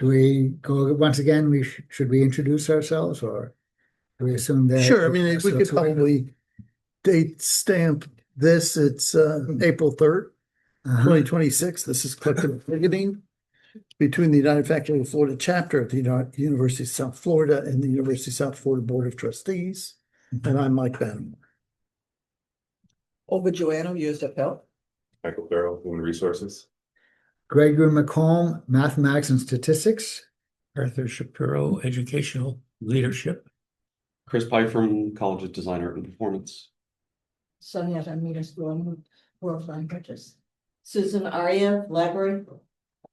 do we go once again? Should we introduce ourselves, or do we assume that? Sure. I mean, we could probably date stamp this. It's April 3rd, 2026. This is collective bargaining between the United Faculty of Florida chapter of the University of South Florida and the University of South Florida Board of Trustees. And I'm Mike Bannon. Olga Joanno, USF. Michael Farrell, Human Resources. Gregory McComb, Mathematics and Statistics. Arthur Shapiro, Educational Leadership. Chris Pike from College of Design, Art and Performance. Sonia Media School and World Languages. Susan Arya, Library.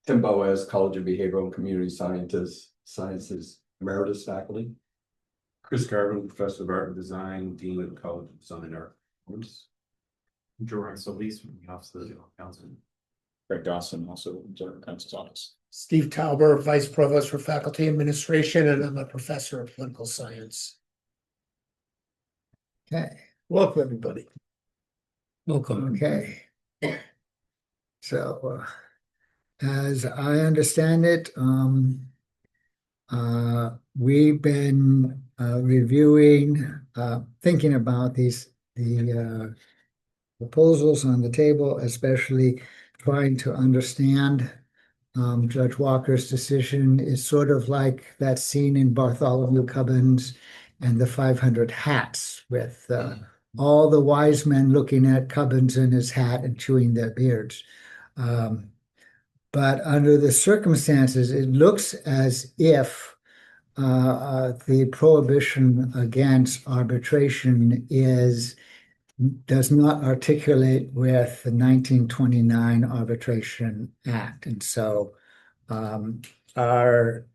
Tim Boaz, College of Behavioral and Community Sciences Emeritus Faculty. Chris Garvin, Professor of Art and Design, Dean of the College of Design Art and Performance. Jordan Solis from the Office of the General Counsel. Greg Dawson, also General Counsel's Office. Steve Tauber, Vice Provost for Faculty Administration, and I'm a Professor of Political Science. Okay. Welcome, everybody. Welcome. Okay. So, as I understand it, we've been reviewing, thinking about the proposals on the table, especially trying to understand Judge Walker's decision is sort of like that scene in Bartholomew Cubbins and the 500 Hats with all the wise men looking at Cubbins in his hat and chewing their beards. But under the circumstances, it looks as if the prohibition against arbitration does not articulate with the 1929 Arbitration Act. And so our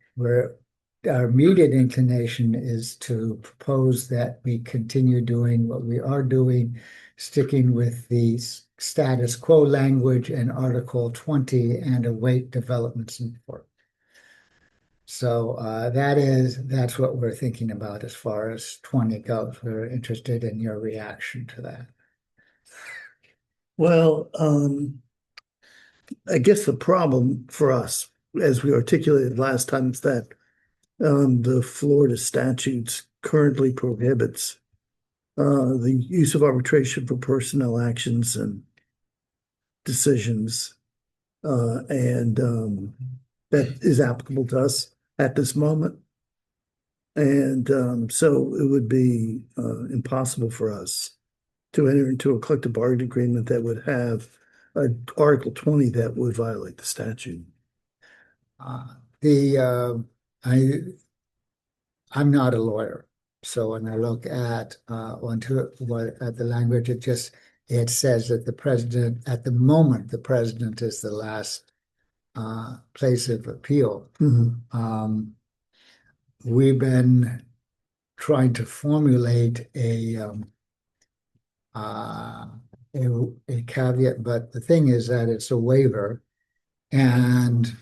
immediate inclination is to propose that we continue doing what we are doing, sticking with the status quo language in Article 20 and await developments in court. So that's what we're thinking about as far as 20 goes. We're interested in your reaction to that. Well, I guess the problem for us, as we articulated last time, is that the Florida statutes currently prohibits the use of arbitration for personnel actions and decisions, and that is applicable to us at this moment. And so it would be impossible for us to enter into a collective bargaining agreement that would have Article 20 that would violate the statute. I'm not a lawyer, so when I look at the language, it says that the president, at the moment, the president is the last place of appeal. Mm-hmm. We've been trying to formulate a caveat, but the thing is that it's a waiver, and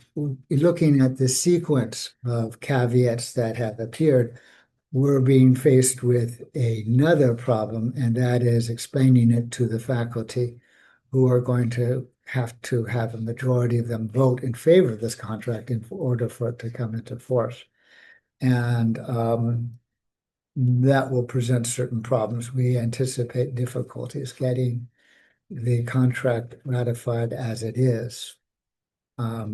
looking at the sequence of caveats that have appeared, we're being faced with another problem, and that is explaining it to the faculty, who are going to have a majority of them vote in favor of this contract in order for it to come into force. And that will present certain problems. We anticipate difficulties getting the contract ratified as it is. I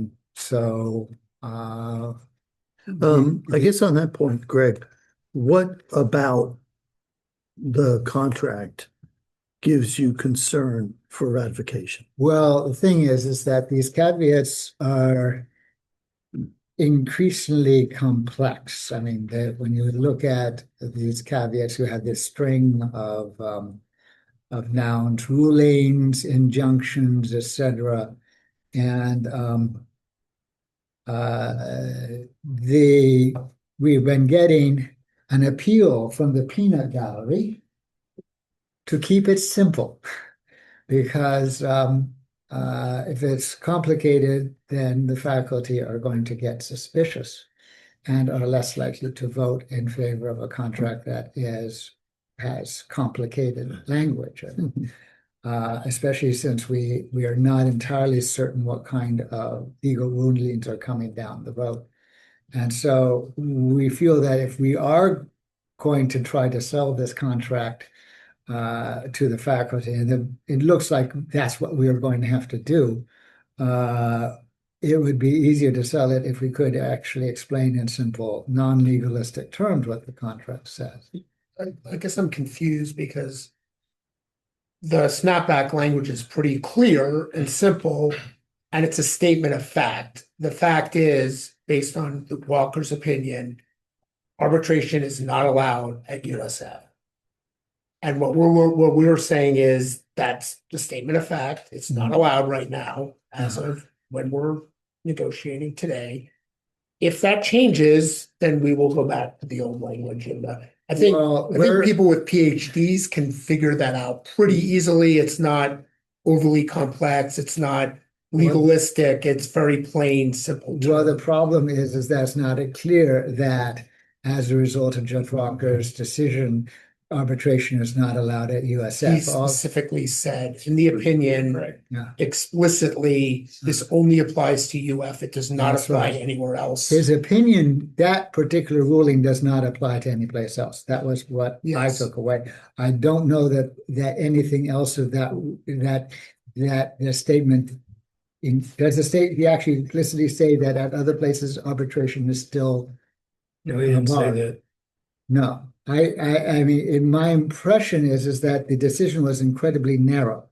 guess on that point, Greg, what about the contract gives you concern for ratification? Well, the thing is that these caveats are increasingly complex. I mean, when you look at these caveats, you have this string of nouns, rulings, injunctions, etc. And we've been getting an appeal from the peanut gallery to keep it simple, because if it's complicated, then the faculty are going to get suspicious and are less likely to vote in favor of a contract that has complicated language. Especially since we are not entirely certain what kind of legal rulings are coming down the road. And so we feel that if we are going to try to sell this contract to the faculty, and it looks like that's what we are going to have to do, it would be easier to sell it if we could actually explain in simple, non-legalistic terms what the contract says. I guess I'm confused because the snapback language is pretty clear and simple, and it's a statement of fact. The fact is, based on Walker's opinion, arbitration is not allowed at USF. And what we're saying is that's the statement of fact. It's not allowed right now as of when we're negotiating today. If that changes, then we will go back to the old language. And I think people with PhDs can figure that out pretty easily. It's not overly complex. It's not legalistic. It's very plain, simple. Well, the problem is that's not clear that as a result of Judge Walker's decision, arbitration is not allowed at USF. He specifically said in the opinion explicitly, this only applies to UF. It does not apply anywhere else. His opinion, that particular ruling does not apply to any place else. That was what I took away. I don't know that anything else of that the statement does the state he actually explicitly say that at other places arbitration is still No, he didn't say that. No. I mean, my impression is that the decision was incredibly narrow.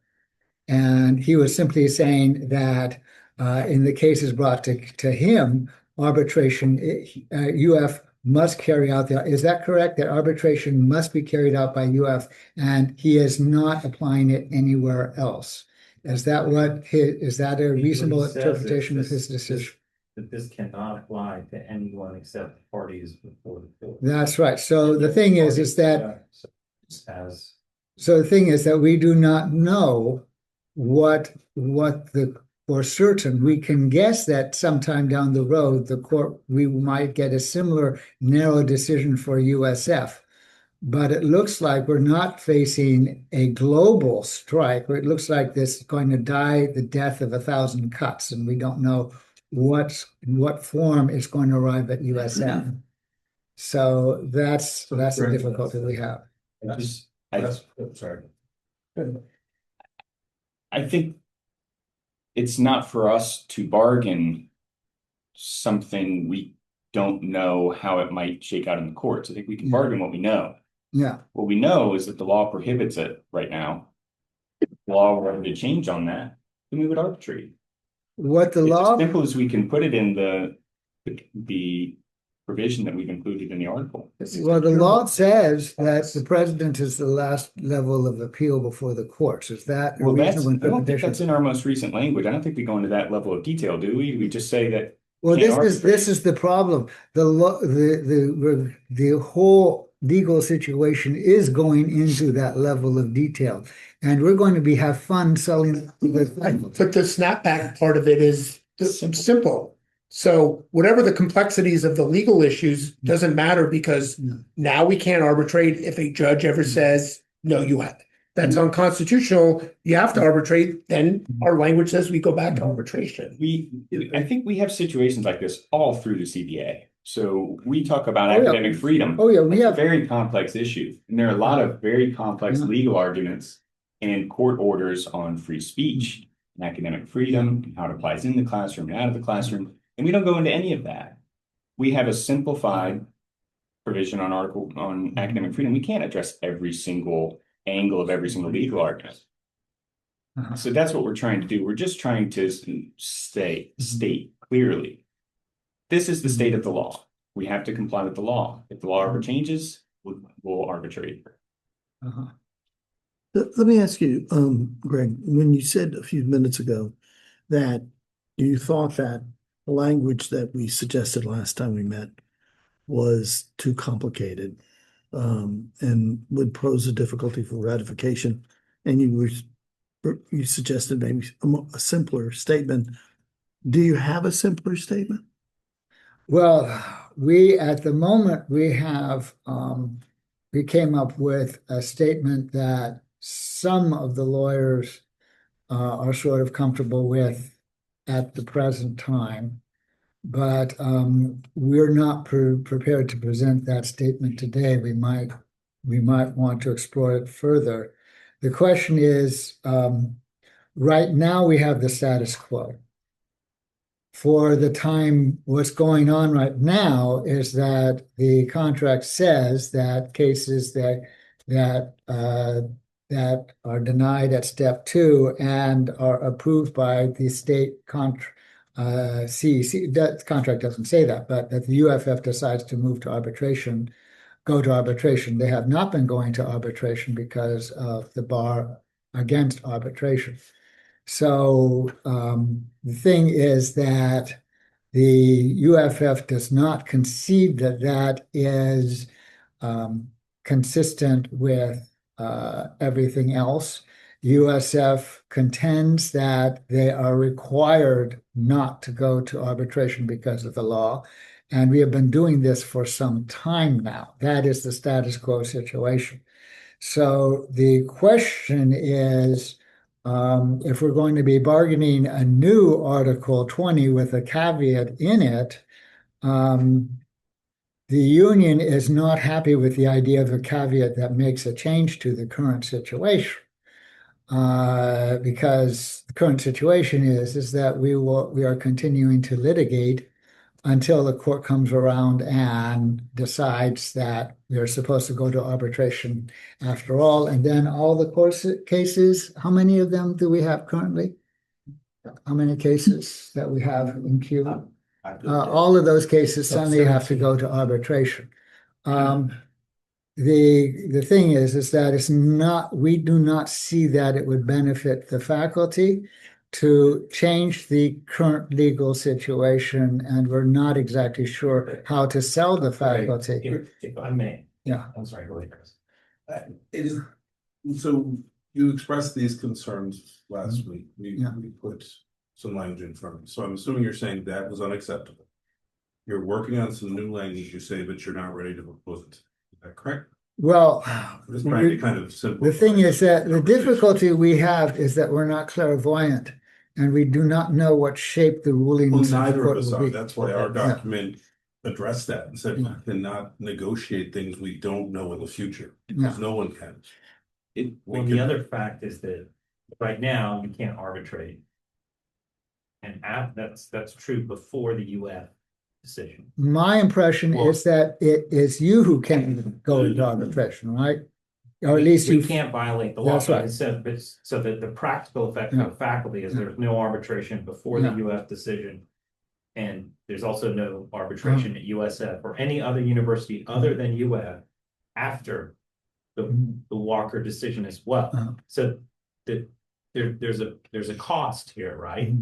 And he was simply saying that in the cases brought to him, arbitration, UF must carry out is that correct? That arbitration must be carried out by UF and he is not applying it anywhere else. Is that a reasonable interpretation of his decision? That this cannot apply to anyone except the parties before the court. That's right. So the thing is that we do not know what for certain. We can guess that sometime down the road, we might get a similar narrow decision for USF. But it looks like we're not facing a global strike, or it looks like this is going to die the death of 1,000 cuts, and we don't know what form is going to arrive at USF. So that's the difficulty we have. Sorry. I think it's not for us to bargain something we don't know how it might shake out in the courts. I think we can bargain what we know. Yeah. What we know is that the law prohibits it right now. If the law were to change on that, then we would arbitrate. What the law, as simple as we can put it in the provision that we've included in the article. Well, the law says that the president is the last level of appeal before the courts. Is that a reasonable interpretation? I don't think that's in our most recent language. I don't think we go into that level of detail, do we? We just say that. Well, this is the problem. The whole legal situation is going into that level of detail, and we're going to have fun selling. But the snapback part of it is simple. So whatever the complexities of the legal issues doesn't matter because now we can't arbitrate if a judge ever says, no, that's unconstitutional. You have to arbitrate. Then our language says we go back to arbitration. I think we have situations like this all through the CBA. So we talk about academic freedom. Oh yeah, we have very complex issues, and there are a lot of very complex legal arguments and court orders on free speech and academic freedom and how it applies in the classroom and out of the classroom. And we don't go into any of that. We have a simplified provision on academic freedom. We can't address every single angle of every single legal argument. So that's what we're trying to do. We're just trying to state clearly, this is the state of the law. We have to comply with the law. If the law ever changes, we'll arbitrate. Let me ask you, Greg, when you said a few minutes ago that you thought that the language that we suggested last time we met was too complicated and would pose a difficulty for ratification, and you suggested maybe a simpler statement. Do you have a simpler statement? Well, at the moment we have we came up with a statement that some of the lawyers are sort of comfortable with at the present time. but we're not prepared to present that statement today. We might want to explore it further. The question is, right now we have the status quo. For the time, what's going on right now is that the contract says that cases that are denied at step 2 and are approved by the state CEC, that contract doesn't say that, but that the UFF decides to move to arbitration, go to arbitration. They have not been going to arbitration because of the bar against arbitration. So the thing is that the UFF does not concede that that is consistent with everything else. USF contends that they are required not to go to arbitration because of the law. And we have been doing this for some time now. That is the status quo situation. So the question is, if we're going to be bargaining a new Article 20 with a caveat in it, the union is not happy with the idea of a caveat that makes a change to the current situation. Because the current situation is that we are continuing to litigate until the court comes around and decides that we are supposed to go to arbitration after all. And then all the court cases, how many of them do we have currently? How many cases that we have in queue? All of those cases suddenly have to go to arbitration. The thing is that it's not, we do not see that it would benefit the faculty to change the current legal situation, and we're not exactly sure how to sell the faculty. If I may. Yeah. I'm sorry, go ahead, Chris. It is, so you expressed these concerns last week. We put some language in front of you. So I'm assuming you're saying that was unacceptable. You're working on some new language, you say, but you're not ready to propose it. Is that correct? Well, I'm just trying to kind of simplify. the thing is that the difficulty we have is that we're not clairvoyant and we do not know what shape the ruling. Well, neither of us are. That's why our document addressed that and said we cannot negotiate things we don't know in the future, because no one can. Well, the other fact is that right now you can't arbitrate. And that's true before the UF decision. My impression is that it is you who can go into arbitration, right? Or at least we can't violate the law. That's right. So that the practical effect of the faculty is there's no arbitration before the UF decision. And there's also no arbitration at USF or any other university other than UF after the Walker decision as well. So there's a cost here, right?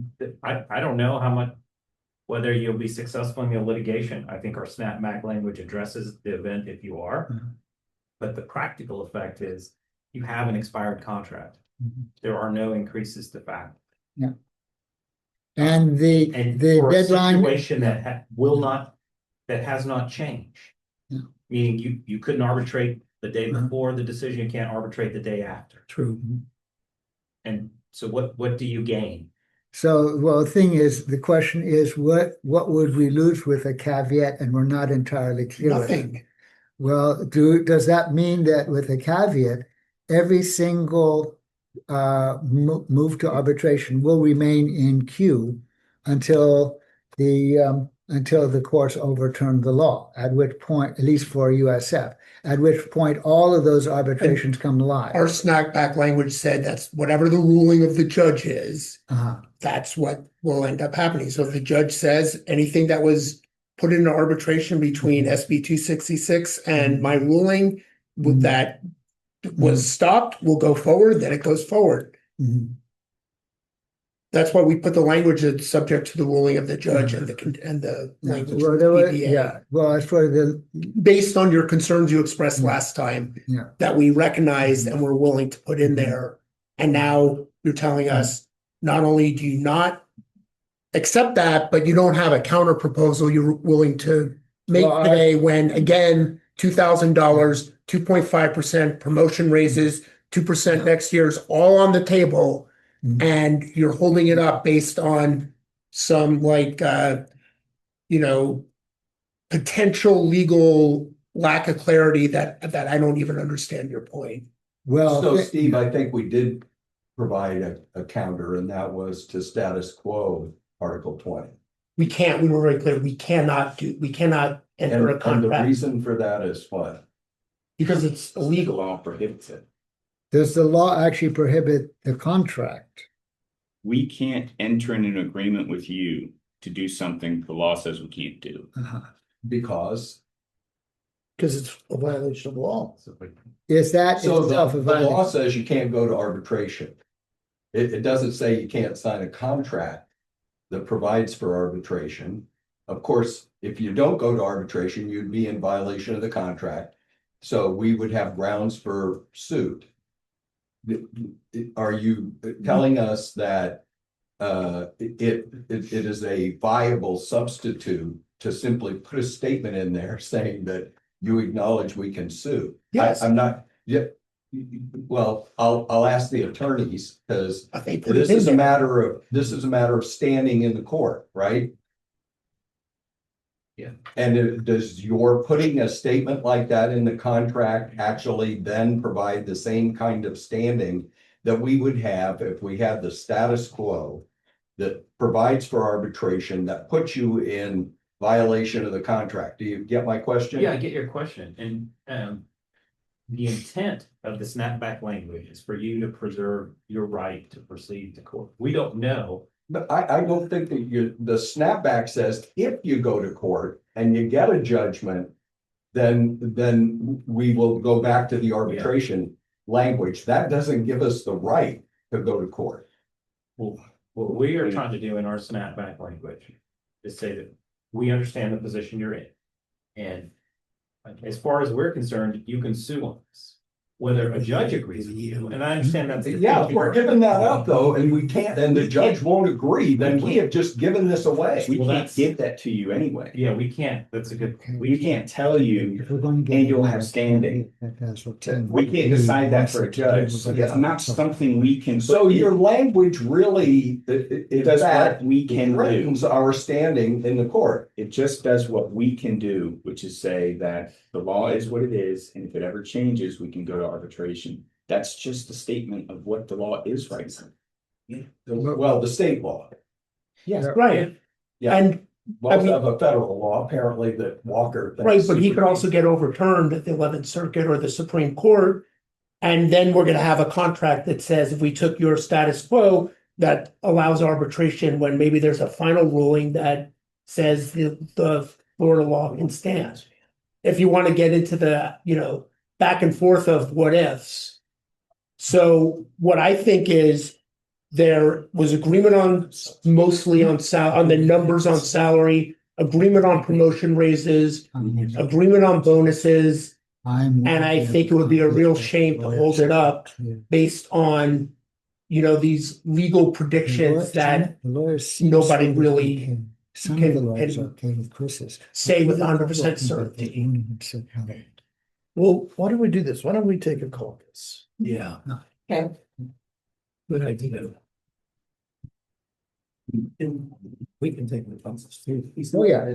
I don't know how much, whether you'll be successful in your litigation. I think our snapback language addresses the event if you are. But the practical effect is you have an expired contract. There are no increases to faculty. Yeah. And the deadline situation that has not changed. Yeah. Meaning you couldn't arbitrate the day before the decision, you can't arbitrate the day after. True. And so what do you gain? So, well, the question is, what would we lose with a caveat? And we're not entirely clear. Nothing. Well, does that mean that with a caveat, every single move to arbitration will remain in queue until the courts overturn the law, at which point, at least for USF, at which point all of those arbitrations come live. Our snackback language said that's whatever the ruling of the judge is, that's what will end up happening. So if the judge says anything that was put into arbitration between SB 266 and my ruling that was stopped will go forward, then it goes forward. That's why we put the language that's subject to the ruling of the judge and the language. Well, as for based on your concerns you expressed last time, that we recognized and we're willing to put in there. And now you're telling us not only do you not accept that, but you don't have a counter proposal you're willing to make today when, again, $2,000, 2.5% promotion raises, 2% next year is all on the table. And you're holding it up based on some you know, potential legal lack of clarity that I don't even understand your point. Well, So Steve, I think we did provide a counter, and that was to status quo Article 20. We were very clear, we cannot enter a And the contract reason for that is what? because it's The illegal. law prohibits it. does the law actually prohibit the contract? We can't enter in an agreement with you to do something the law says we can't do. Uh-huh. Because it's a violation of law. Is that so itself a the law violation? says you can't go to arbitration. It doesn't say you can't sign a contract that provides for arbitration. Of course, if you don't go to arbitration, you'd be in violation of the contract. So we would have grounds for suit. Are you telling us that it is a viable substitute to simply put a statement in there saying that you acknowledge we can sue? Yes. I'm not, yeah. Well, I'll ask the attorneys, because They put this it in is a there. matter of standing in the court, right? Yeah. And does your putting a statement like that in the contract actually then provide the same kind of standing that we would have if we had the status quo that provides for arbitration that puts you in violation of the contract? Do you get my question? Yeah, I get your question, and the intent of the snapback language is for you to preserve your right to proceed to court. We don't know. But I don't think that the snapback says if you go to court and you get a judgment, then we will go back to the arbitration language. That doesn't give us the right to go to court. Well, what we are trying to do in our snapback language is say that we understand the position you're in. And as far as we're concerned, you can sue on this. Whether a judge agrees with you, and I understand that's. Yeah, if we're giving that up though, and we can't, and the judge won't agree, then we have just given this away. We Well, can't that's- give that to you anyway. Yeah, we can't, that's a good. We can't tell you, If we're going to get- and you'll have standing. We can't decide that for a judge. It's not something we can. So your language really, It does what we can do. threatens our standing in the court. It just does what we can do, which is say that the law is what it is, and if it ever changes, we can go to arbitration. That's just a statement of what the law is right now. Well, the state law. Yes, Right. Yeah. And We also have a federal law, apparently, that Walker. thinks right, but he could super- also get overturned at the 11th Circuit or the Supreme Court. And then we're gonna have a contract that says if we took your status quo, that allows arbitration when maybe there's a final ruling that says the Florida law can stand. If you want to get into the, back and forth of what ifs. So what I think is there was agreement on mostly on the numbers on salary, agreement on promotion raises, agreement on bonuses. And I think it would be a real shame to hold it up based on, these legal predictions that nobody really Some of the can- lawyers can are okay with Chris's. say with 100% certainty. Well, why don't we do this? Why don't we take a caucus? Yeah. Okay. Good idea. We can take the caucus too. Oh, yeah.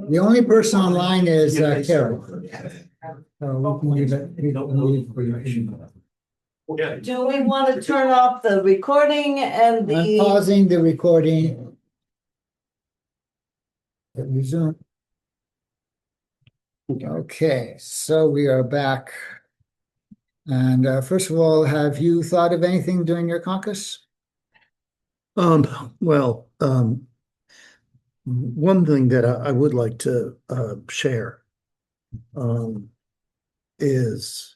The only person online is Carol. So we can leave it. Do we want to turn off the recording and I'm the, pausing the recording. Resume. Okay, so we are back. And first of all, have you thought of anything during your caucus? Well, one thing that I would like to share is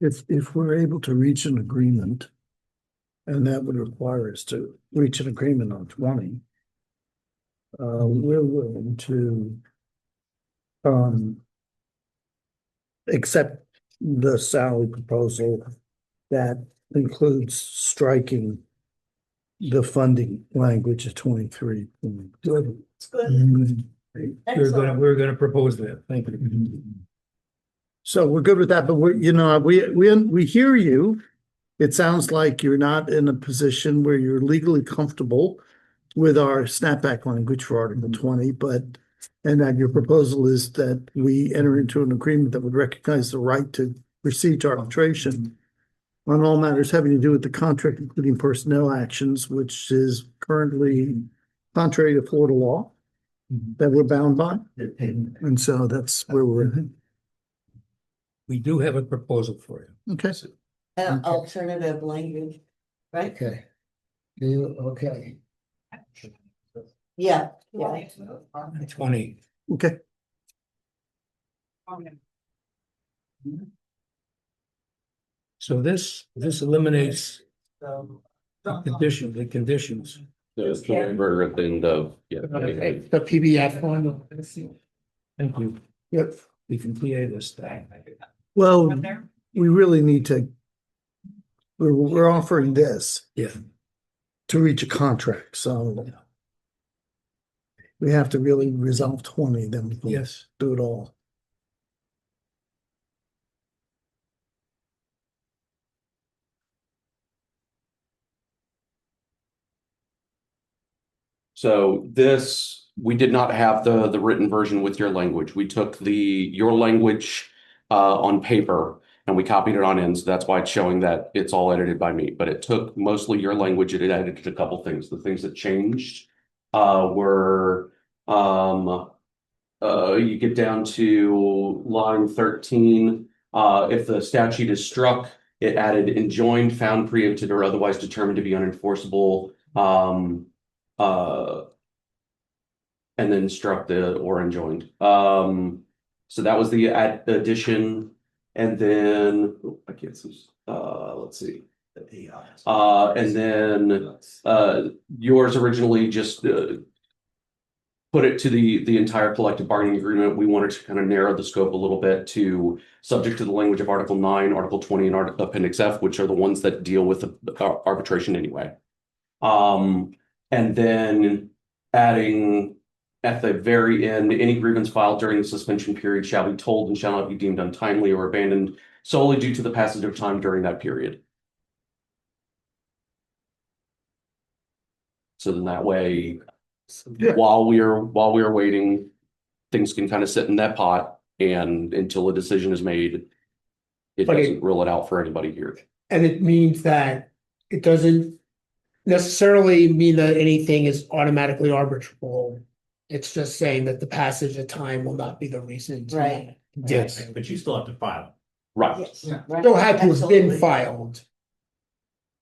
if we're able to reach an agreement, and that would require us to reach an agreement on 20, we're willing to accept the salary proposal that includes striking the funding language of 23. it's good. Mm, Excellent. we're gonna propose that. Thank you. So we're good with that, but we hear you. It sounds like you're not in a position where you're legally comfortable with our snapback language for Article 20, and that your proposal is that we enter into an agreement that would recognize the right to proceed to arbitration on all matters having to do with the contract, including personnel actions, which is currently contrary to Florida law that we're bound by. And so that's where we're, We do have a proposal for you. okay. An Okay. alternative language, right? Okay. Okay. Yeah, yeah. 20. Okay. So this eliminates the conditions. There's the waiver at the end of, The PBF one. Thank you. Yep. We can TA this thing. Well, we really need to, we're offering this Yeah. to reach a contract, so we have to really resolve 20, then we can Yes. do it all. So this, we did not have the written version with your language. We took your language on paper and we copied it on in. So that's why it's showing that it's all edited by me. But it took mostly your language. It edited a couple things. The things that changed were you get down to line 13. If the statute is struck, it added enjoined, found preempted, or otherwise determined to be unenforceable. And then struck the or enjoined. So that was the addition, and then I can't see. Let's see. And then yours originally just put it to the entire collective bargaining agreement. We wanted to kind of narrow the scope a little bit to subject to the language of Article 9, Article 20, and Appendix F, which are the ones that deal with arbitration anyway. And then adding at the very end, any grievance filed during the suspension period shall be told and shall not be deemed untimely or abandoned solely due to the passage of time during that period. So then that way, while we are waiting, things can kind of sit in that pot, and until a decision is made, it But doesn't rule it out for anybody here. And it means that it doesn't necessarily mean that anything is automatically arbitrable. It's just saying that the passage of time will not be the reason. Right. Yes. But you still have to file. Right. Yes. Yeah. right. Still had to have been Absolutely. filed,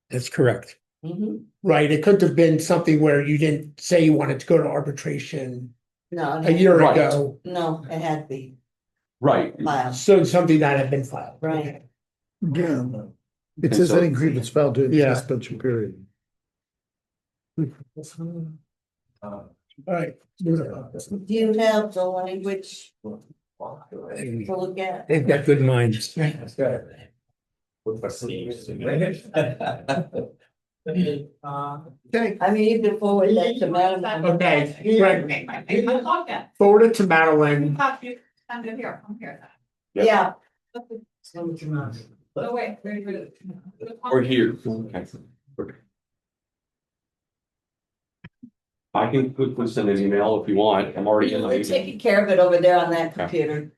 That's correct. Mhm. right? It couldn't have been something where you didn't say you wanted to go to arbitration No, a year Right. ago. no, it had to be Right. filed, So something that had been filed. right? Yeah. It And says so- any grievance filed during the Yeah. suspension period. All right. Do you have the language to look at? They've got good minds. Okay. I mean, you can forward that to Madam. Okay, right. Forward it to Madeline. I'm here. Yeah. Oh, wait, very good. Or here. Okay. Okay. I can quickly send an email if you want. I'm already in my They're email. taking care of it over there on that computer.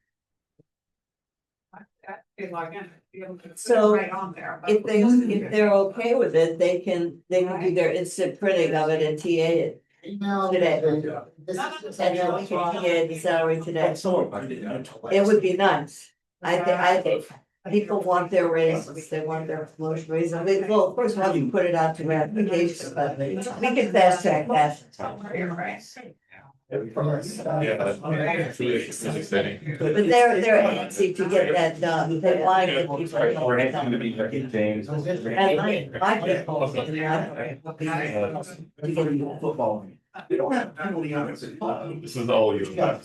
So, Right on there. If they're okay with it, they can do their instant printing of it and TA it today. And then we can TA the salary today. It would be nice. I think people want their raises, they want their promotion raises. I mean, well, of course, we have to put it out to ratification, but we can fast track that. But they're antsy to get that done. They like it. We're asking to be James. And my people. Football. They don't have penalty on it. This is all you. Yeah.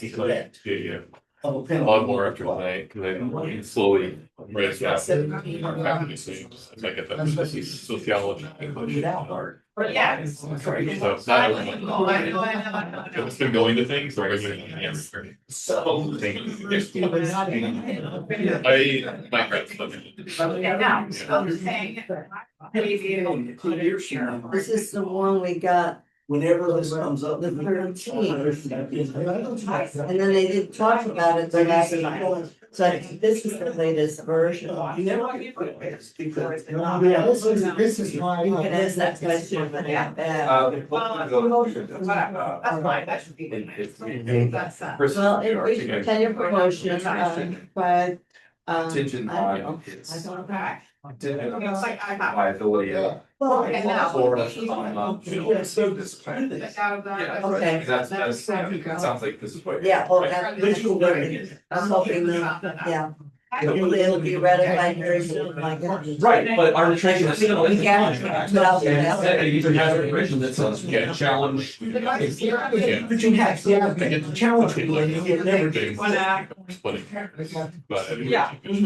of a A penalty. lot more after tonight, because I slowly read that. I get that this is sociology, English. Yeah. So it's not everyone. It's been going to things, so everything. So. I, my friends. Yeah, no, I'm just saying. This is the one we got Whenever this comes up. the 13th. And then they didn't talk about it the last time. So I think this is the latest version. You never get because. Yeah, this is my. You can ask that question, but yeah. That's fine, that should be. That's, Well, it was tenure promotion, by, Attention I on don't kids. okay. It's like I have. liability. well, Okay, now. Florida. Okay. That's, it sounds like this is what. Yeah, well, I'm hoping that, yeah. It'll be ratified very soon, like. Right, but arbitration is still. We can't put out there. And you can have arbitration that says, yeah, challenge. But you have to challenge people and you get everything. Splitting. But. Yeah. They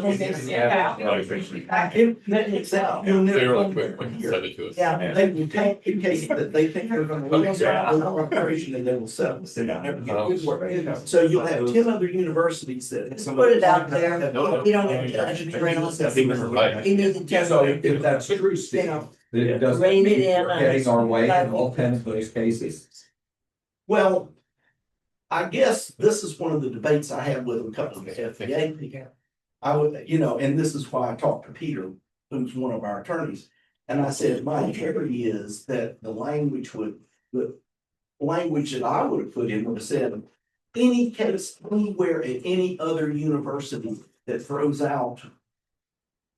were like, quick, send it to us. Yeah. They will take in case that they think they're gonna lose their operation and they will settle. They're not never get good work. So you'll have 10 other universities that. Put it out there. We don't have to judge it for analysis. We need to So just, if that's true, you Steve, know, it doesn't rein it mean in. we're getting our way in all 10 of those cases. Well, I guess this is one of the debates I had with a couple of the FAA. I would, and this is why I talked to Peter, who's one of our attorneys. And I said, my theory is that the language that I would have put in would have said, any case anywhere at any other university that throws out.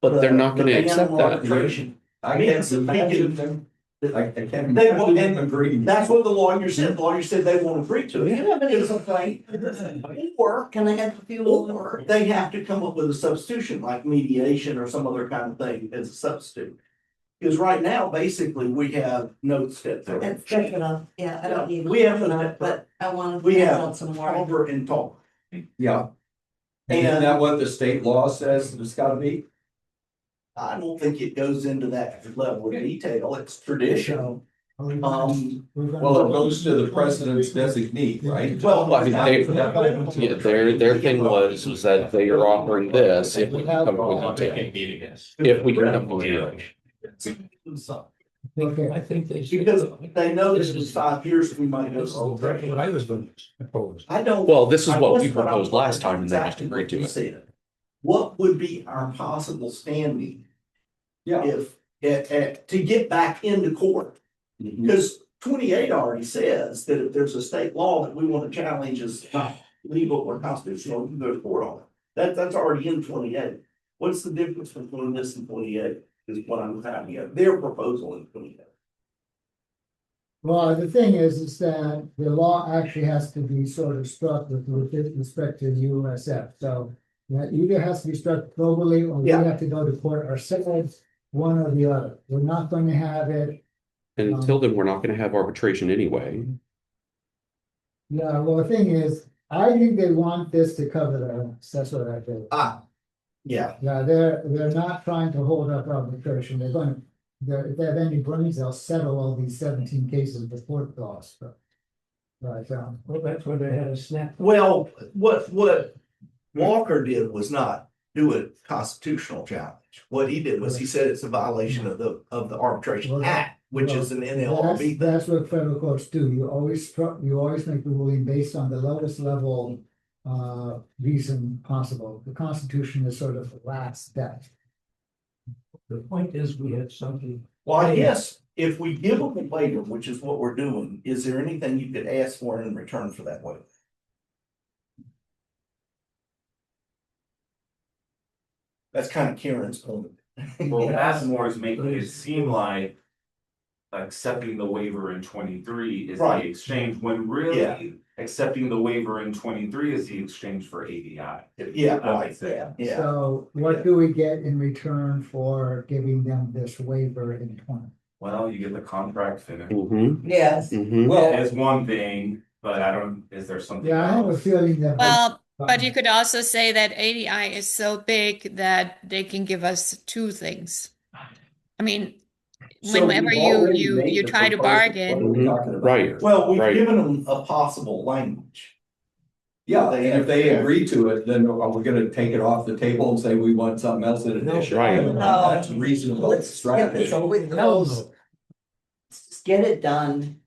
But they're not gonna the accept animal that. arbitration. I can't imagine them. I can't They won't- imagine them agreeing. That's what the lawyer said. The lawyer said they won't agree to it. Yeah, but it's okay. Or, Can I have a few or more? they have to come up with a substitution like mediation or some other kind of thing as a substitute. Because right now, basically, we have notes that. That's good enough. Yeah, I don't need. We have enough, but I want to. We have out some more. Oliver and Talk. Yeah. And isn't that what the state law says it's gotta be? I don't think it goes into that level of detail. It's traditional. Well, it goes to the president's designee, right? Well, I mean, yeah, their thing was that they are offering this if we can come up with a if we can come up with a. Okay. I think they should. because they know this was 5 years, we might go. That's exactly what I was going to propose. I don't. Well, this is what we That's I proposed was last time and they just exactly agreed to what you it. said. What would be our possible standing Yeah. if, to get back into court? Mhm. Because 28 already says that if there's a state law that we want to challenge as not legal or constitutional, we can go to court on it. That's already in 28. What's the difference between this and 28 is what I'm having at their proposal in 28. Well, the thing is that the law actually has to be sort of struck with respect to USF. So that either has to be struck globally or we Yeah. have to go to court ourselves, one or the other. We're not going to have it. And until then, we're not gonna have arbitration anyway. Yeah, well, the thing is, I think they want this to cover the, that's what I think. Yeah, Yeah, they're not trying to hold up arbitration. They're going to, if they have any brains, they'll settle all these 17 cases before the loss. Right, Well, that's where they had a snap. well, what Walker did was not do a constitutional challenge. What he did was he said it's a violation of the Arbitration Well, Act, which is an NLRB. That's what federal courts do. You always make the ruling based on the lowest level reason possible. The Constitution is sort of the last step. The point is, we had something. Well, I guess if we give them a waiver, which is what we're doing, is there anything you could ask for in return for that waiver? That's kind of Karen's point. Well, Passmore is making it seem like accepting the waiver in 23 is the Right. exchange, when really accepting the waiver in 23 is the exchange for ADI. Yeah, I would right, say. yeah. So what do we get in return for giving them this waiver in 20? Well, you get the contract finished. Yes. Mhm. Well, Is one thing, but is there something Yeah, I have a else? feeling that. Well, But you could also say that ADI is so big that they can give us two things. I mean, whenever you try to bargain, Right. Well, we've Right. given them a possible language. Yeah, and if they agree to it, then are we gonna take it off the table and say we want something else in addition? Right. No. That's reasonable Let's get this strategy. over close. Let's get it done.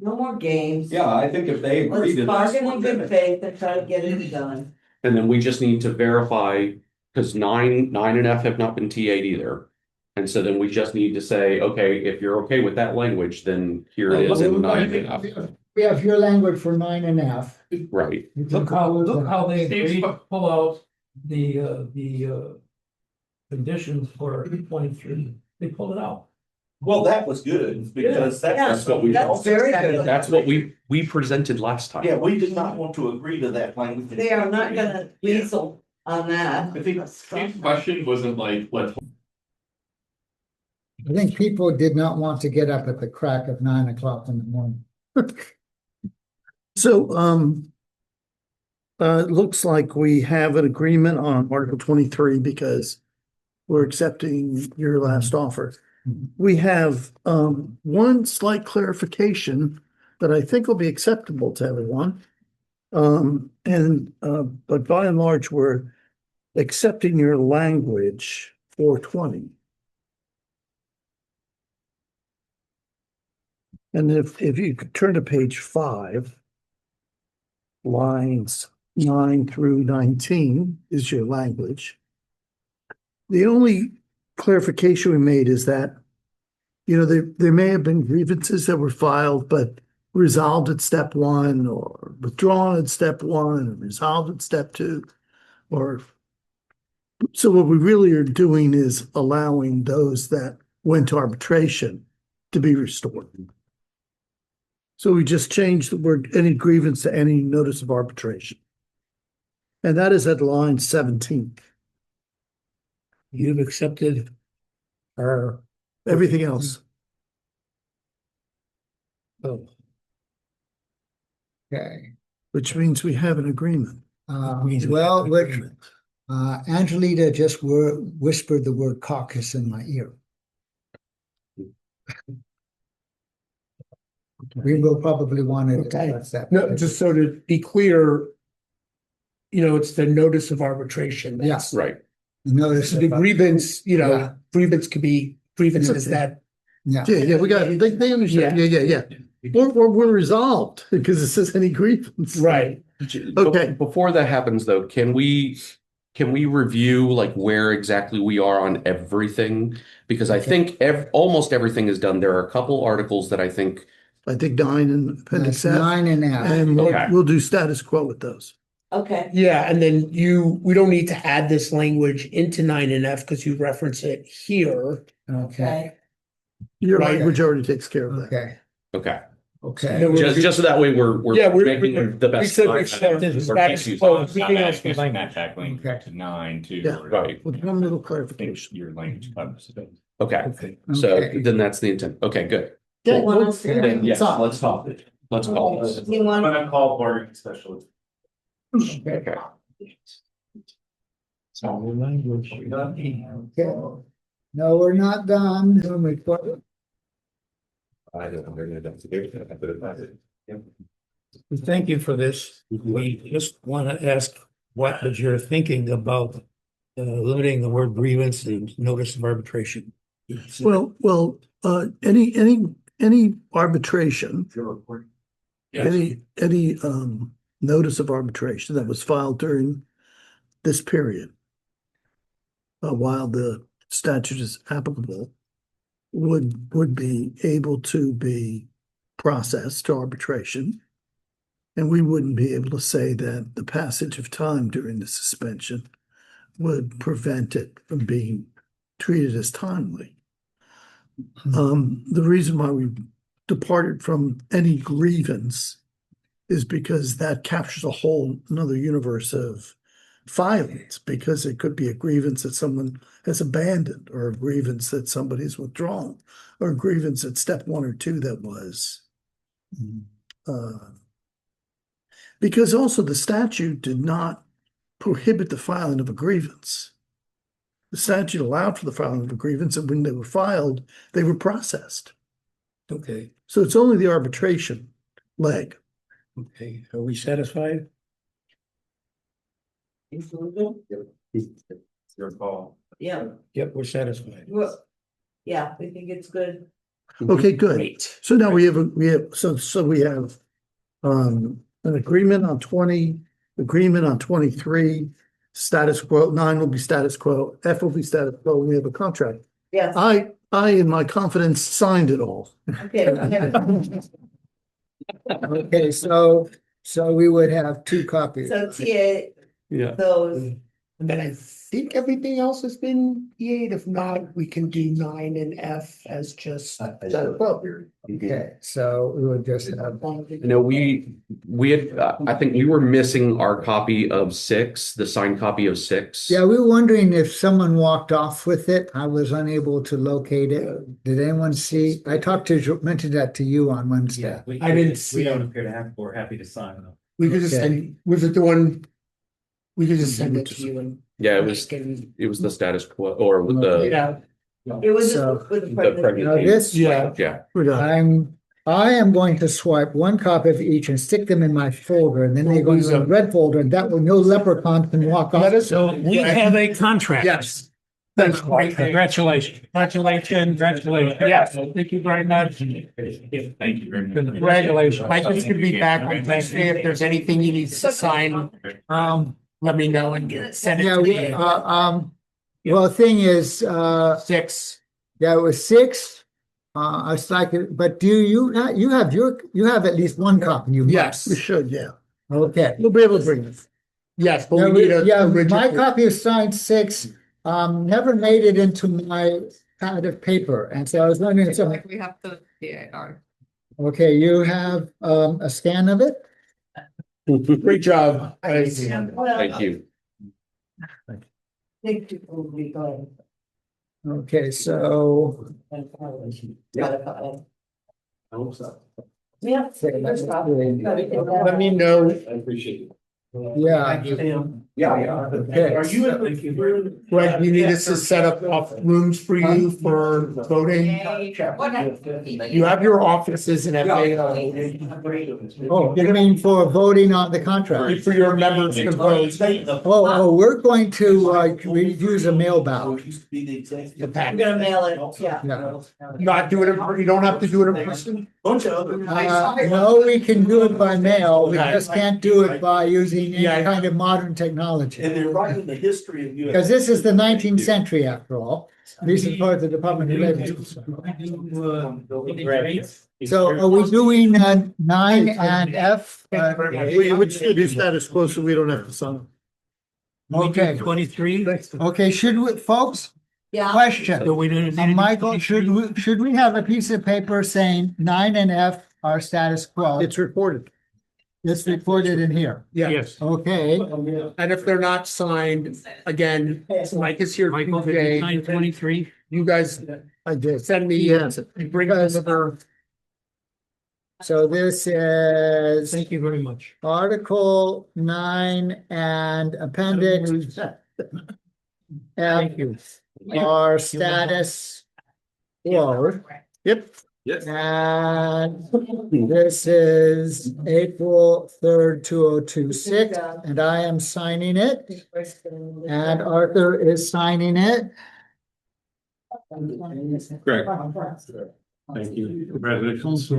No more games. Yeah, I think if they agree Let's to this. bargain we're in gonna- good faith and try to get it done. And then we just need to verify, because nine and F have not been TA'd either. And so then we just need to say, okay, if you're okay with that language, then here it is in 9 and F. We have your language for 9 and F. Right. You can Look how they Steve's- agreed to pull out the conditions for 23. They pulled it out. Well, that was good because That's what we. That's very good. That's what we presented last time. Yeah, we did not want to agree to that language. They are not gonna weasel on that. I think Steve's question wasn't like, let's I think people did not want to get up at the crack of 9 o'clock in the morning. So, it looks like we have an agreement on Article 23 because we're accepting your last offer. We have, one slight clarification that I think will be acceptable to everyone. But by and large, we're accepting your language for 20. And if you could turn to page 5, lines 9 through 19 is your language. The only clarification we made is that, there may have been grievances that were filed, but resolved at step 1 or withdrawn at step 1 and resolved at step 2. So what we really are doing is allowing those that went to arbitration to be restored. So we just changed the word any grievance to any notice of arbitration. And that is at line 17. You've accepted our. Everything else. Oh, Okay. Which means we have an agreement. Angelita just whispered the word caucus in my ear. We will probably want to discuss that. No, just so to be clear, it's the notice of arbitration. Yes. Right. Notice The grievance, Yeah. grievance could be grievances that, Yeah. Yeah, we got it. They understand. Yeah. We're resolved because it says any grievance. right. Okay. Before that happens though, can we review like where exactly we are on everything? Because I think almost everything is done. There are a couple articles that I think. 9 and appendix F. 9 and F. And Okay. we'll do status quo with those. Okay, Yeah, and then we don't need to add this language into 9 and F because you reference it here. Okay. okay. Your Right. language already takes care of that. Okay. Okay. Okay. No, Just so that way we're Yeah, making the best. said of we it. said Or status keep quo. using- Everything else was- match that language Okay. to 9 too. Yeah. Right. With one little I think clarification. your language covers it. Okay. So Okay. then that's the intent. Okay, good. Okay, What else? Then yes, Stop. let's talk. Let's call this. You want, I'm gonna call bargaining specialist. Okay. language. Okay. No, we're not done. Thank you for this. We just want to ask what is your thinking about limiting the word grievance and notice of arbitration? Any arbitration, Yes. any notice of arbitration that was filed during this period, while the statute is applicable, would be able to be processed to arbitration. And we wouldn't be able to say that the passage of time during the suspension would prevent it from being treated as timely. The reason why we departed from any grievance is because that captures a whole another universe of filings, because it could be a grievance that someone has abandoned, or a grievance that somebody's withdrawn, or a grievance at step 1 or 2 that was Because also the statute did not prohibit the filing of a grievance. The statute allowed for the filing of a grievance, and when they were filed, they were processed. Okay, So it's only the arbitration leg. okay, are we satisfied? Your call. Yeah, Yep, we're satisfied. well, yeah, we think it's good. Okay, good. Great. So now we have, we have an agreement on 20, agreement on 23, status quo, 9 will be status quo, F will be status quo, we have a contract. Yes, I in my confidence signed it all. okay. Okay, so we would have 2 copies. So TA, Yeah. those, And then I think everything else has been TA'd. If not, we can do 9 and F as just. Okay, so we would just have. No, we had, I think we were missing our copy of 6, the signed copy of 6. Yeah, we were wondering if someone walked off with it. I was unable to locate it. Did anyone see? I mentioned that to you on Wednesday. Yeah. I didn't see We don't it. appear to have, we're happy to sign them. We could just Okay. send, was it the one? We could just send it to you and. Yeah, it was the status quo, or with the, Yeah. it was So, just with the the president. Now pregnant. this, Yeah. Yeah, I am going to swipe 1 copy of each and stick them in my folder, and then they go into a red folder, and that way no leprechaun can walk off. So we have a contract. Yes. That's great. Congratulations. Congratulations. Yes, thank you very much. Thank you very much. Congratulations. Mike is gonna be back on Wednesday. If there's anything you need to sign, let me know and send it Yeah, to we, me. well, the thing is, 6. yeah, it was 6. I was like, but do you have at least 1 copy? You Yes. We should, yeah. must. Okay. We'll be able to bring it. Yes, but Yeah, we need a. yeah, my original- copy of signed 6, never made it into my pad of paper, and so I was wondering, so, We have the TAR. okay, you have, a scan of it? Great job. guys. thank you. Think people will be going. Okay, so, Yeah. Let me know. I appreciate it. yeah, Yeah. okay. Are you at the? Greg, you need us to set up off rooms for you for voting? You have your offices and everything. Oh, you mean for voting on the contract? For your members to vote. Oh, we're going to, we use a mail ballot. The I'm packet. gonna mail it, yeah. Yeah. Not do it, you don't have to do it in person? No, we can do it by mail, we just can't do it by using any Yeah. kind of modern technology. And they're writing the history of you. Because this is the 19th century after all. This is part of the Department of Labor. So are we doing 9 and F? We would still be status quo, so we don't have to sign. Okay, 23. okay, should we, folks, Yeah, question. So we don't. Michael, should we have a piece of paper saying 9 and F are status quo? It's recorded. It's recorded in here. Yeah. Yes. Okay, And if they're not signed, again, Mike is here Michael, Tuesday. 23. You guys I did. send me, Yes. bring us over. so this is Thank you very much. Article 9 and Appendix F Thank you. are status quo. Yep. Yes. And this is April 3rd, 2026, and I am signing it, and Arthur is signing it. Great. Thank you. Congratulations.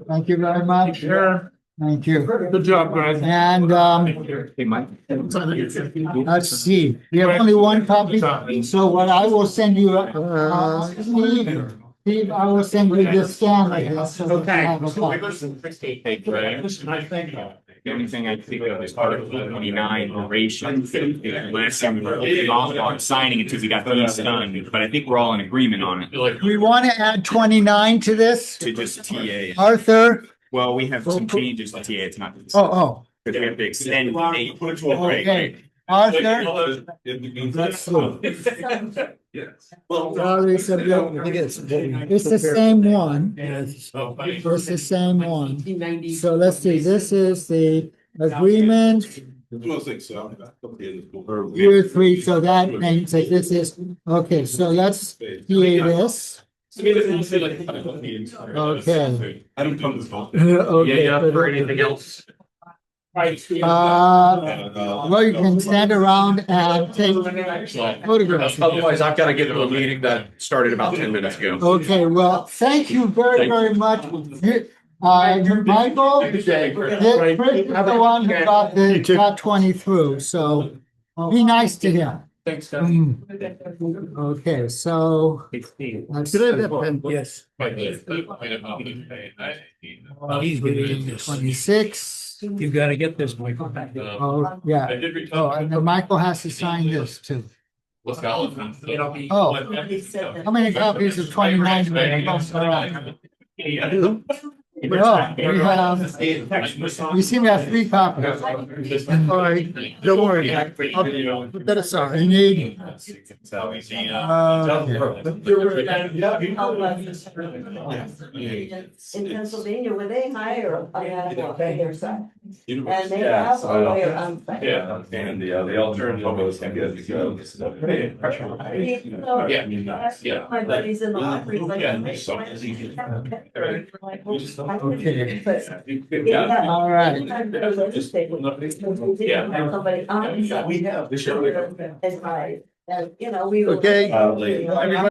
Thank you very much. Sure. Thank you. Good job, guys. And Hey, Mike. let's see, we have only 1 copy, so what I will send you, Steve, I will send you the scan of this. So that you have a copy. Hey, Greg. The only thing I think of is Article 29, duration. Last time we were off on signing until we got these done, but I think we're all in agreement on it. We want to add 29 to this, To just TA. Arthur. Well, we have some changes to TA. It's not. Oh, Because we have to extend the date. okay. Arthur? It- Let's see. Yes. Salary subject, I think it's. it's the same one. Yes. It's the same one. So let's see, this is the agreement, year three, so that means that this is, okay, so let's create this. Okay. I don't come to this. Okay. For anything else? Well, you can stand around and take photographs. Otherwise, I've got to get to a meeting that started about 10 minutes ago. Okay, well, thank you very, very much. Michael, Chris is the one who got 20 through, so be nice to him. Thanks, Okay, so. let's Could I have see. that pen? Yes. He's getting this. 26. You gotta get this, Michael. Oh, yeah. Oh, and then Michael has to sign this too. Oh, how many copies of 29 do we have around? Oh, we seem to have 3 copies. All right, don't worry. I'll put that aside. You need. In Pennsylvania, where they hire a their side. And they have a lawyer on site. Yeah, and the alternative was to get Yeah. My buddies in the office, like. Okay. Yeah. All right. Somebody on site. We have. Advice, and, you know, we. Okay. Everybody.